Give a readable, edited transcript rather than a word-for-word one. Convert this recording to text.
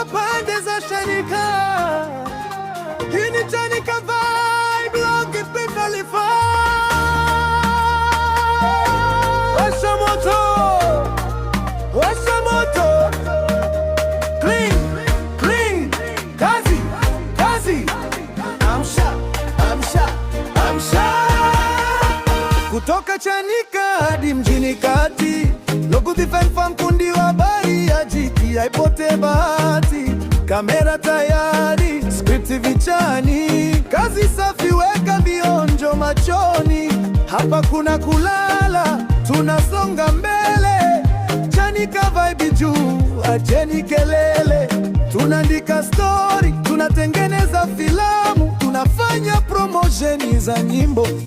kutoka pande za Chanika. Hii ni Chanika Vibe, Long ipita lifa. Washa moto, washa moto. Clean, clean, kazi, kazi. Amsha, amsha, amsha. Kutoka Chanika hadi mjini kati, Logo Defend Farm, kundi wa habari ya jiki, haipote bahati. Kamera tayari, script vichani, kazi safi, weka vionjo machoni. Hapa kuna kulala, tunasonga mbele. Chanika Vibe juu, acheni kelele. Tunaandika story, tunatengeneza filamu, tunafanya promotion za nyimbo.